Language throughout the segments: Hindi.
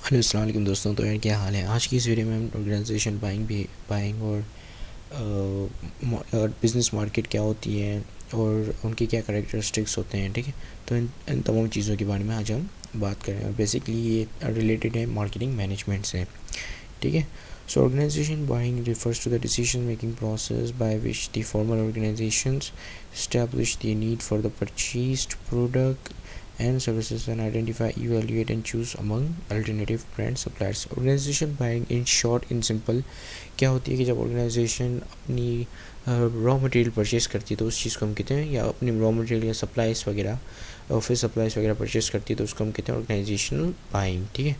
हेलो अस्सलाम वालेकुम दोस्तों। तो यार क्या हाल है। आज की इस वीडियो में हम ऑर्गेनाइजेशन बाइंग और बिज़नेस मार्केट क्या होती है और उनके क्या कैरेक्टरिस्टिक्स होते हैं, ठीक है। तो इन तमाम चीज़ों के बारे में आज हम बात करें और बेसिकली ये रिलेटेड है मार्केटिंग मैनेजमेंट से, ठीक है। So organisation buying refers to the decision making process by which the formal organizations establish the need for the purchased product and services and identify, evaluate and choose among alternative brand suppliers. Organization buying in short in simple क्या होती है कि जब ऑर्गेनाइजेशन अपनी रॉ मटेरियल परचेज़ करती है तो उस चीज़ को हम कहते हैं, या अपनी रॉ मटेरियल या सप्लाईज वगैरह ऑफिस सप्लाईज वगैरह परचेज़ करती है तो उसको हम कहते हैं ऑर्गेनाइजेशनल बाइंग, ठीक है।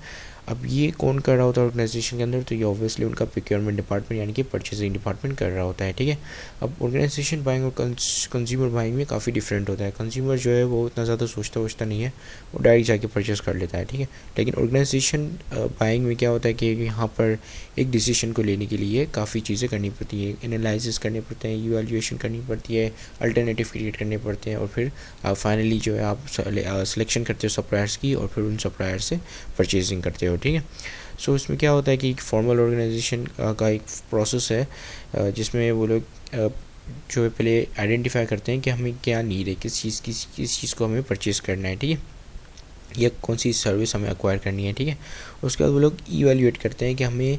अब ये कौन कर रहा होता है ऑर्गेनाइजेशन के अंदर, तो ये ऑब्वियसली उनका प्रोक्योरमेंट डिपार्टमेंट यानी कि परचेजिंग डिपार्टमेंट कर रहा होता है, ठीक है। अब ऑर्गेनाइजेशन बाइंग और कंज्यूमर बाइंग में काफ़ी डिफरेंट होता है। कंज्यूमर जो है वो उतना ज़्यादा सोचता नहीं है, वो डायरेक्ट जाके परचेज़ कर लेता है, ठीक है। लेकिन ऑर्गेनाइजेशन बाइंग में क्या होता है कि यहाँ पर एक डिसीजन को लेने के लिए काफ़ी चीज़ें करनी पड़ती है, एनालिसिस करने पड़ते हैं, इवैल्यूएशन करनी पड़ती है, अल्टरनेटिव क्रिएट करने पड़ते हैं और फिर फाइनली जो है आप सिलेक्शन करते हो सप्लायर्स की और फिर उन सप्लायर से परचेजिंग करते हो, ठीक है। सो इसमें क्या होता है कि एक फॉर्मल ऑर्गेनाइजेशन का एक प्रोसेस है जिसमें वो लोग जो है पहले आइडेंटिफाई करते हैं कि हमें क्या नीड है, किस चीज़ को हमें परचेज़ करना है, ठीक है, या कौन सी सर्विस हमें एक्वायर करनी है, ठीक है। उसके बाद वो लोग इवैल्यूएट करते हैं कि हमें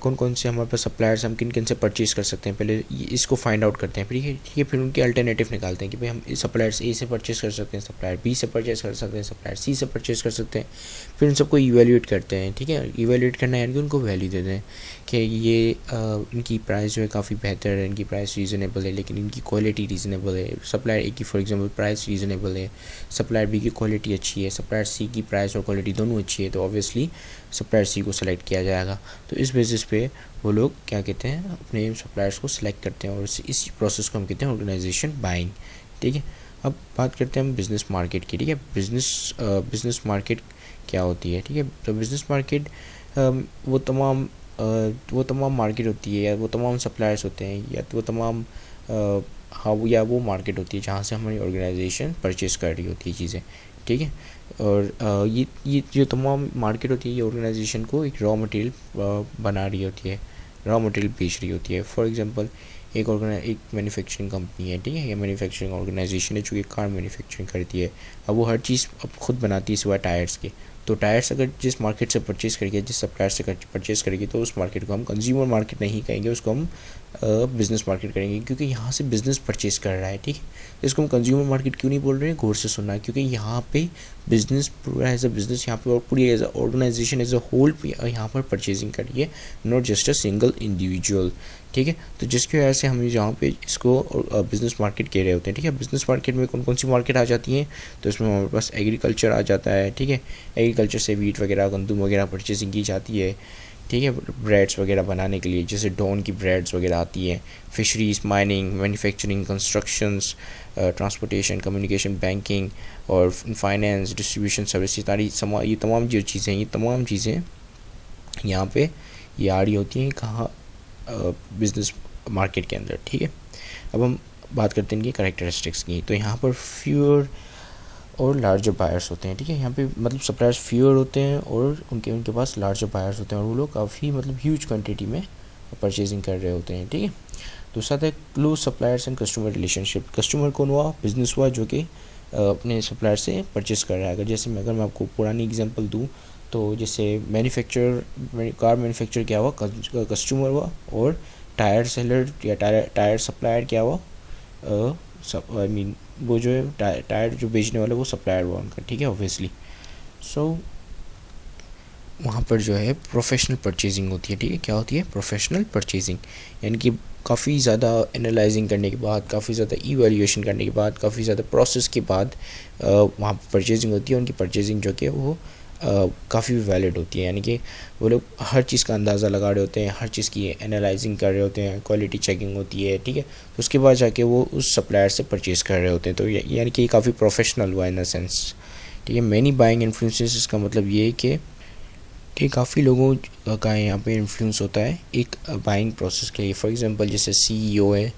कौन कौन से हमारे पास सप्लायर्स हम किन किन से परचेज़ कर सकते हैं, पहले इसको फाइंड आउट करते हैं, ठीक है। फिर उनके अल्टरनेटिव निकालते हैं कि भाई हम सप्लायर्स ए से परचेज़ कर सकते हैं, सप्लायर बी से परचेज़ कर सकते हैं, सप्लायर सी से परचेज़ कर सकते हैं। फिर उन सबको इवैल्यूएट करते हैं, ठीक है। इवैल्यूएट करना यानी कि उनको वैल्यू देते हैं कि ये इनकी प्राइस जो है काफ़ी बेहतर है, इनकी प्राइस रीज़नेबल है, लेकिन इनकी क्वालिटी रीज़नेबल है। सप्लायर ए की फॉर एग्जांपल प्राइस रीज़नेबल है, सप्लायर बी की क्वालिटी अच्छी है, सप्लायर सी की प्राइस और क्वालिटी दोनों अच्छी है, तो ऑब्वियसली सप्लायर सी को सेलेक्ट किया जाएगा। तो इस बेसिस पे वो लोग क्या कहते हैं, अपने सप्लायर्स को सिलेक्ट करते हैं और इस प्रोसेस को हम कहते हैं ऑर्गेनाइजेशन बाइंग, ठीक है। अब बात करते हैं हम बिज़नेस मार्केट की, ठीक है। बिज़नेस मार्केट क्या होती है, ठीक है। तो बिज़नेस मार्केट वो तमाम मार्केट होती है, या वो तमाम सप्लायर्स होते हैं, या वो तमाम या वो मार्केट होती है जहाँ से हमारी ऑर्गेनाइजेशन परचेज़ कर रही होती है चीज़ें, ठीक है। और ये जो तमाम मार्केट होती है ये ऑर्गेनाइजेशन को एक रॉ मटेरियल बना रही होती है, रॉ मटेरियल बेच रही होती है। फॉर एग्जांपल एक मैन्युफैक्चरिंग कंपनी है, ठीक है, या मैन्युफैक्चरिंग ऑर्गेनाइजेशन है जो कि कार मैन्युफैक्चरिंग करती है। अब वो हर चीज़ अब खुद बनाती है सिवाय टायर्स के। तो टायर्स अगर जिस मार्केट से परचेज़ करेगी, जिस सप्लायर से परचेज़ करेगी, तो उस मार्केट को हम कंज्यूमर मार्केट नहीं कहेंगे, उसको हम बिज़नेस मार्केट करेंगे, क्योंकि यहाँ से बिज़नेस परचेज़ कर रहा है, ठीक है। इसको हम कंज्यूमर मार्केट क्यों नहीं बोल रहे हैं, गौर से सुनना है, क्योंकि यहाँ पे बिज़नेस पूरा एज अ बिज़नेस यहाँ पे और पूरी as a organization as a whole यहाँ पर परचेजिंग करी है, not just a single individual, ठीक है। तो जिसकी वजह से हम यहाँ पे इसको बिज़नेस मार्केट कह रहे होते हैं, ठीक है। बिज़नेस मार्केट में कौन कौन सी मार्केट आ जाती हैं, तो इसमें हमारे पास एग्रीकल्चर आ जाता है, ठीक है। एग्रीकल्चर से वीट वगैरह गंदम वगैरह परचेजिंग की जाती है, ठीक है, ब्रेड्स वगैरह बनाने के लिए, जैसे डॉन की ब्रेड्स वगैरह आती हैं। Fisheries, mining, manufacturing, constructions, transportation, communication, banking और फाइनेंस, डिस्ट्रीब्यूशन सर्विस, ये तमाम जो चीज़ें हैं, ये तमाम चीज़ें यहाँ पे ये आ रही होती हैं कहाँ, बिज़नेस मार्केट के अंदर, ठीक है। अब हम बात करते हैं इनकी कैरेक्टरिस्टिक्स की। तो यहाँ पर फ्यूअर और लार्जर बायर्स होते हैं, ठीक है। यहाँ पे मतलब सप्लायर्स फ्यूअर होते हैं और उनके पास लार्जर बायर्स होते हैं, और वो लोग काफ़ी मतलब ह्यूज क्वांटिटी में परचेजिंग कर रहे होते हैं, ठीक है। दूसरा था close suppliers and customer relationship. Customer कौन हुआ, बिजनेस हुआ जो कि अपने सप्लायर से परचेज़ कर रहा है। अगर मैं आपको पुरानी एग्जांपल दूँ, तो जैसे कार मैन्युफैक्चर क्या हुआ, कस्टमर हुआ, और टायर सेलर या टायर सप्लायर क्या हुआ, आई मीन वो जो है टायर जो बेचने वाला वो सप्लायर हुआ उनका, ठीक है, ऑब्वियसली। सो वहाँ पर जो है प्रोफेशनल परचेजिंग होती है, ठीक है। क्या होती है, प्रोफेशनल परचेजिंग, यानी कि काफ़ी ज़्यादा एनालाइजिंग करने के बाद, काफ़ी ज़्यादा इवैल्यूएशन करने के बाद, काफ़ी ज़्यादा प्रोसेस के बाद वहाँ पर परचेजिंग होती है। उनकी परचेजिंग जो कि वो काफ़ी वैलिड होती है, यानी कि वो लोग हर चीज़ का अंदाज़ा लगा रहे होते हैं, हर चीज़ की एनालाइजिंग कर रहे होते हैं, क्वालिटी चेकिंग होती है, ठीक है। तो उसके बाद जाके वो उस सप्लायर से परचेज़ कर रहे होते हैं। तो यानी कि काफ़ी प्रोफेशनल हुआ इन द सेंस, ठीक है। मैनी बाइंग इन्फ्लुएंसेस, इसका मतलब ये है कि काफ़ी लोगों का यहाँ पे इन्फ्लुएंस होता है एक बाइंग प्रोसेस के लिए। फॉर एग्जांपल जैसे सीईओ है,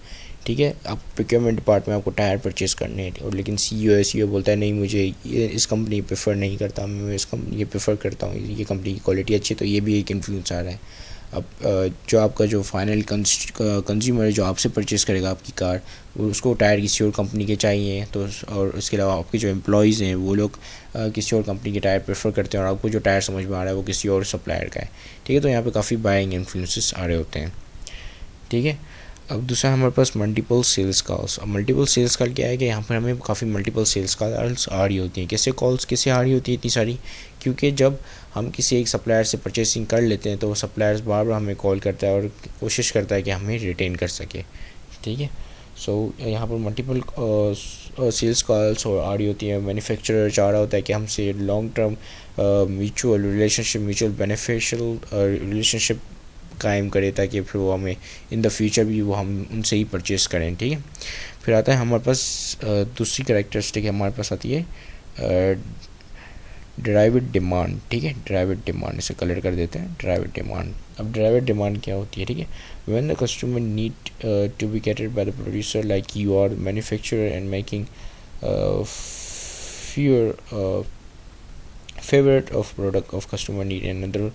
ठीक है। आप प्रोक्योरमेंट डिपार्टमेंट में आपको टायर परचेस करने हैं, और लेकिन सीईओ बोलता है नहीं, मुझे ये इस कंपनी प्रेफर नहीं करता, मैं इस कंपनी ये प्रेफर करता हूँ, ये कंपनी की क्वालिटी अच्छी है। तो ये भी एक इन्फ्लुएंस आ रहा है। अब जो आपका जो फाइनल कंज्यूमर है जो आपसे परचेस करेगा आपकी कार, वो उसको टायर किसी और कंपनी के चाहिए, तो और उसके अलावा आपके जो एम्प्लॉयज़ हैं वो लोग किसी और कंपनी के टायर प्रेफर करते हैं, और आपको जो टायर समझ में आ रहा है वो किसी और सप्लायर का है। ठीक है, तो यहाँ पे काफ़ी बाइंग इन्फ्लुएंसेस आ रहे होते हैं। ठीक है। अब दूसरा हमारे पास मल्टीपल सेल्स कॉल्स। अब मल्टीपल सेल्स कॉल क्या है कि यहाँ पर हमें काफ़ी मल्टीपल सेल्स कॉल्स आ रही होती हैं। कैसे कॉल्स कैसे आ रही होती है इतनी सारी? क्योंकि जब हम किसी एक सप्लायर से परचेसिंग कर लेते हैं तो वो सप्लायर्स बार बार हमें कॉल करता है और कोशिश करता है कि हमें रिटेन कर सके। ठीक है। सो यहाँ पर मल्टीपल सेल्स कॉल्स और आ रही होती है। मैन्युफैक्चरर चाह रहा होता है कि हमसे long term mutual relationship, mutual beneficial relationship कायम करे, ताकि फिर वो हमें इन द फ्यूचर भी वो हम उनसे ही परचेस करें। ठीक है। फिर आता है हमारे पास दूसरी कैरेक्टरिस्टिक हमारे पास आती है ड्राइवेड डिमांड। ठीक है, ड्राइवेड डिमांड, इसे कलर कर देते हैं ड्राइवेड डिमांड। अब ड्राइवेड डिमांड क्या होती है? ठीक है, when the customer need to be catered by the producer like you are manufacturer and making fewer favorite of product of customer need another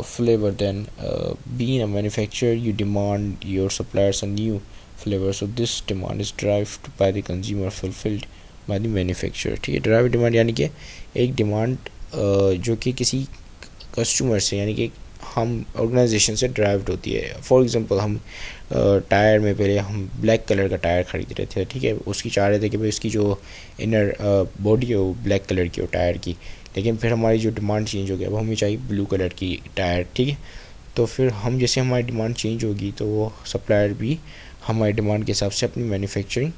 flavor, then being a manufacturer you demand your suppliers a new flavor, so this demand is derived by the consumer fulfilled by the manufacturer। ठीक है, ड्राइव डिमांड यानी कि एक डिमांड जो कि किसी कस्टमर से यानी कि हम ऑर्गेनाइजेशन से ड्राइव्ड होती है। फॉर एग्जांपल हम टायर में पहले हम ब्लैक कलर का टायर ख़रीद रहे थे। ठीक है, उसकी चाह रहे थे कि भाई उसकी जो इनर बॉडी है वो ब्लैक कलर की हो टायर की, लेकिन फिर हमारी जो डिमांड चेंज हो गया, अब हमें चाहिए ब्लू कलर की टायर। ठीक है, तो फिर हम जैसे हमारी डिमांड चेंज होगी तो वो सप्लायर भी हमारी डिमांड के हिसाब से अपनी मैन्युफैक्चरिंग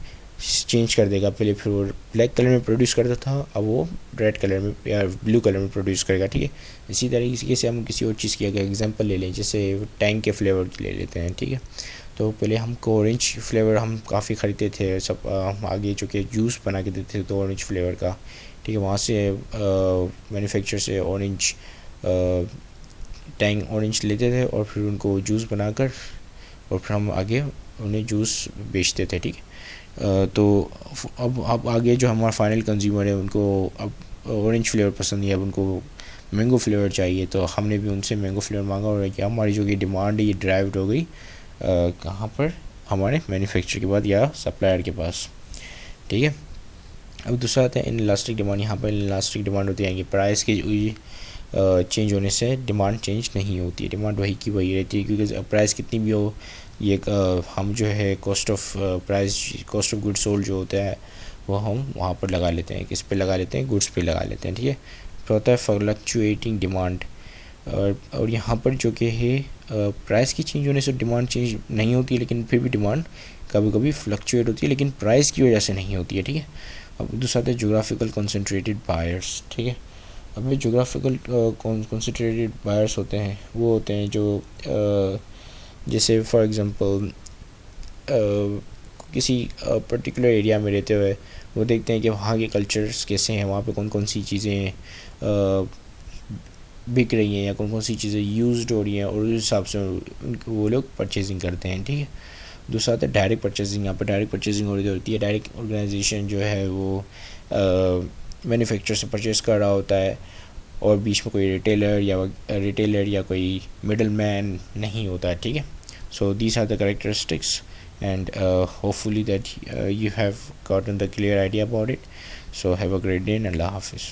चेंज कर देगा। पहले फिर वो ब्लैक कलर में प्रोड्यूस करता था, अब वो रेड कलर में या ब्लू कलर में प्रोड्यूस करेगा। ठीक है, इसी तरीके से हम किसी और चीज़ की अगर एग्जांपल ले लें, जैसे टैंक के फ्लेवर की ले लेते हैं। ठीक है, तो पहले हमको ऑरेंज फ्लेवर हम काफ़ी ख़रीदते थे, सब हम आगे चूँकि जूस बना के देते थे तो ऑरेंज फ्लेवर का। ठीक है, वहाँ से मैन्युफैक्चर से ऑरेंज टैंक ऑरेंज लेते थे और फिर उनको जूस बनाकर और फिर हम आगे उन्हें जूस बेचते थे। ठीक है, तो अब आगे जो हमारा फाइनल कंज्यूमर है उनको अब ऑरेंज फ्लेवर पसंद है, अब उनको मैंगो फ्लेवर चाहिए, तो हमने भी उनसे मैंगो फ्लेवर मांगा और क्या हमारी जो कि डिमांड है ये ड्राइव्ड हो गई कहाँ पर? हमारे मैन्युफैक्चर के बाद या सप्लायर के पास। ठीक है, अब दूसरा आता है इनलास्टिक डिमांड। यहाँ पर इनलास्टिक डिमांड होती है कि प्राइस की चेंज होने से डिमांड चेंज नहीं होती है, डिमांड वही की वही रहती है, क्योंकि प्राइस कितनी भी हो ये हम जो है कॉस्ट ऑफ गुड्स सोल्ड जो होता है वो हम वहाँ पर लगा लेते हैं। किस पे लगा लेते हैं? गुड्स पे लगा लेते हैं। ठीक है, फिर होता है फ्लक्चुएटिंग डिमांड, और यहाँ पर जो कि है प्राइस की चेंज होने से डिमांड चेंज नहीं होती है, लेकिन फिर भी डिमांड कभी कभी फ्लक्चुएट होती है, लेकिन प्राइस की वजह से नहीं होती है। ठीक है, अब दूसरा आता है जोग्राफिकल कंसनट्रेटेड बायर्स। ठीक है, अब ये जोग्राफिकल कंसनट्रेटेड बायर्स होते हैं वो होते हैं जो जैसे फॉर एग्ज़ाम्पल किसी पर्टिकुलर एरिया में रहते हुए वो देखते हैं कि वहाँ के कल्चर्स कैसे हैं, वहाँ पे कौन कौन सी चीज़ें बिक रही हैं या कौन कौन सी चीज़ें यूज्ड हो रही हैं, और उस हिसाब से वो लोग परचेजिंग करते हैं। ठीक है, दूसरा आता है डायरेक्ट परचेजिंग। यहाँ पर डायरेक्ट परचेजिंग हो रही होती है। डायरेक्ट ऑर्गेनाइजेशन जो है वो मैन्युफैक्चरर से परचेज़ कर रहा होता है और बीच में कोई रिटेलर या कोई मिडल मैन नहीं होता है। ठीक है, so these are the characteristics and hopefully that you have gotten the clear idea about it. So have a great day and Allah Hafiz.